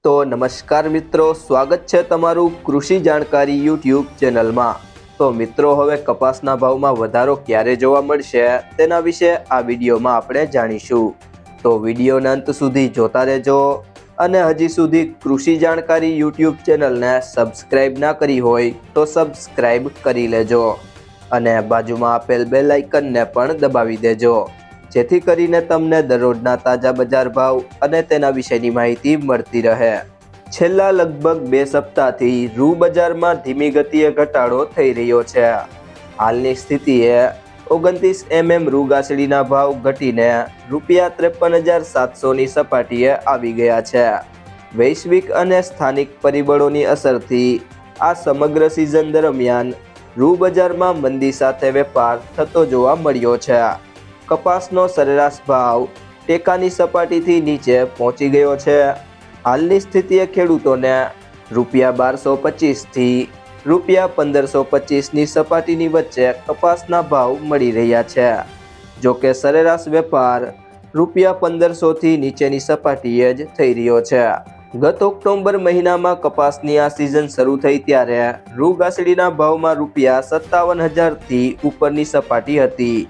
તો નમસ્કાર મિત્રો, સ્વાગત છે તમારું કૃષિ જાણકારી યુટ્યુબ ચેનલમાં। તો મિત્રો, હવે કપાસના ભાવમાં વધારો ક્યારે જોવા મળશે તેના વિશે આ વિડીયોમાં આપણે જાણીશું। તો વિડીયોના અંત સુધી જોતા રહેજો અને હજી સુધી કૃષિ જાણકારી યુટ્યુબ ચેનલને સબસ્ક્રાઇબ ના કરી હોય તો સબસ્ક્રાઇબ કરી લેજો અને બાજુમાં આપેલ બેલ આઇકનને પણ દબાવી દેજો, જેથી કરીને તમને દરરોજના તાજા બજાર ભાવ અને તેના વિશેની માહિતી મળતી રહે। છેલ્લા લગભગ 2 સપ્તાહથી રૂ બજારમાં ધીમી ગતિએ ઘટાડો થઈ રહ્યો છે। હાલની સ્થિતિએ 29 mm રૂ ગાંસડીના ભાવ ઘટીને ₹53,700ની સપાટીએ આવી ગયા છે। વૈશ્વિક અને સ્થાનિક પરિબળોની અસરથી આ સમગ્ર સિઝન દરમિયાન રૂ બજારમાં મંદી સાથે વેપાર થતો જોવા મળ્યો છે। કપાસનો સરેરાશ ભાવ ટેકાની સપાટીથી નીચે પહોંચી ગયો છે। હાલની સ્થિતિએ ખેડૂતોને ₹1225થી ₹1525ની સપાટીની વચ્ચે કપાસના ભાવ મળી રહ્યા છે। જો કે સરેરાશ વેપાર ₹1500થી નીચેની સપાટીએ જ થઈ રહ્યો છે। ગત ઓક્ટોબર મહિનામાં કપાસની આ સિઝન શરૂ થઈ ત્યારે રૂ ગાંસડીના ભાવમાં ₹57,000થી ઉપરની સપાટી હતી।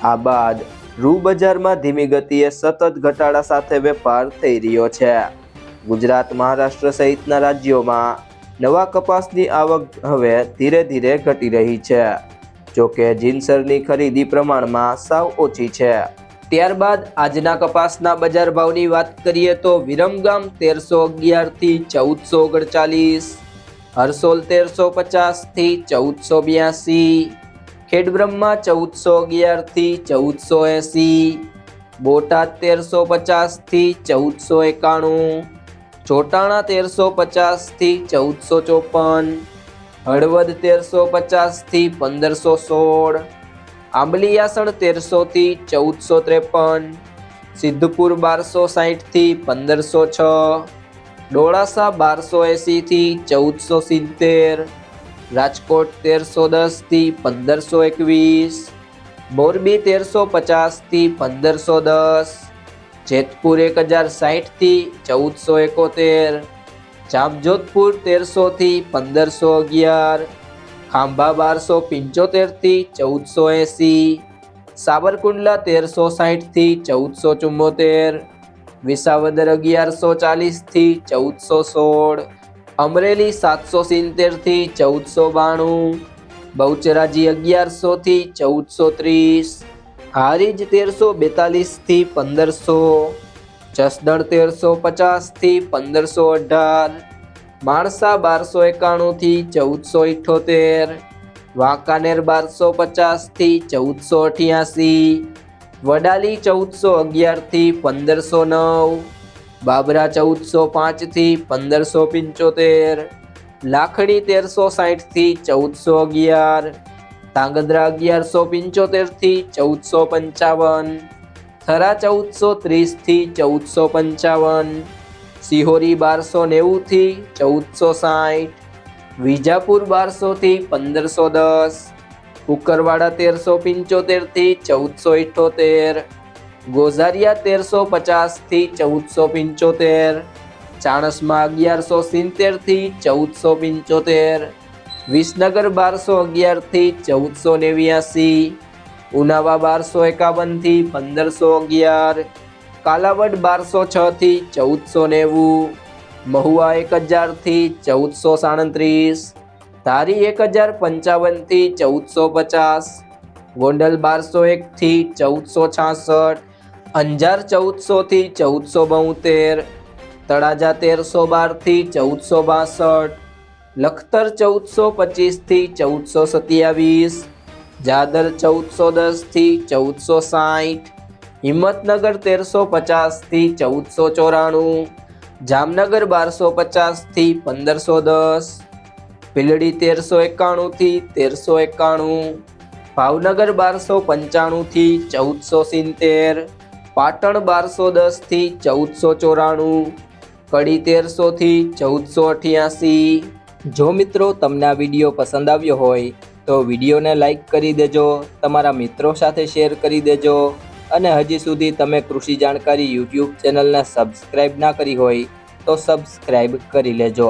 આ બાદ રૂ બજારમાં ધીમી ગતિએ સતત ઘટાડા સાથે વેપાર થઈ રહ્યો છે। ગુજરાત, મહારાષ્ટ્ર સહિતના રાજ્યોમાં નવા કપાસની આવક હવે ધીરે ધીરે ઘટી રહી છે। જો કે જીન્સરની ખરીદી પ્રમાણમાં સાવ ઓછી છે। ત્યારબાદ આજના કપાસના બજાર ભાવની વાત કરીએ તો વિરમગામ 1311થી 1439, હરસોલ 1350થી 1482, ખેડબ્રહ્મા 1411થી 1480, બોટાદ 1350થી 1491, ચોટાણા 1350થી 1454, હળવદ 1350થી 1516, આંબલિયાસણ 1300થી 1453, સિદ્ધપુર 1260થી 1506, ડોળાસા 1280થી 1470, રાજકોટ 1310થી 1521, મોરબી 1350થી 1510, જેતપુર 1060થી 1471, જામજોધપુર 1300થી 1511, ખાંભા 1275થી 1480, સાબરકુંડલા 1360થી 1474, વિસાવદર 1140થી 1416, અમરેલી 770થી 1492, બહુચરાજી 1100થી 1430, હારીજ 1342થી 1500, જસદણ 1350થી 1518, માણસા 1291થી 1478, વાંકાનેર 1250થી 1488, વડાલી 1411થી 1509, બાબરા 1405થી 1575, લાખણી 1360થી 1411, ધાંગધ્રા 1175થી 1455, થરા 1430થી 1455, સિહોરી 1290થી 1460, વિજાપુર 1200થી 1510, કુકરવાડા 1375થી 1478, ગોઝારિયા 1350થી 1475, ચાણસમા 1170થી 1475, વિસનગર 1211થી 1489, ઉનાવા 1251થી 1511, કાલાવડ 1206થી 1490, મહુવા 1000થી 1437, ધારી 1055થી 1450, ગોંડલ 1201થી 1466, અંજાર 1400થી 1472, તળાજા 1312થી 1462, લખતર 1425થી 1427, જાદર 1410થી 1460, હિંમતનગર 1350થી 1494, જામનગર 1250થી 1510, ભીલડી 1391થી 1391, ભાવનગર 1295થી 1470, પાટણ 1210થી 1494, કડી 1300થી 1488। જો મિત્રો તમને આ વિડીયો પસંદ આવ્યો હોય તો વિડીયોને લાઈક કરી દેજો, તમારા મિત્રો સાથે શેર કરી દેજો અને હજી સુધી તમે કૃષિ જાણકારી યુટ્યુબ ચેનલને સબસ્ક્રાઇબ ના કરી હોય તો સબસ્ક્રાઈબ કરી લેજો.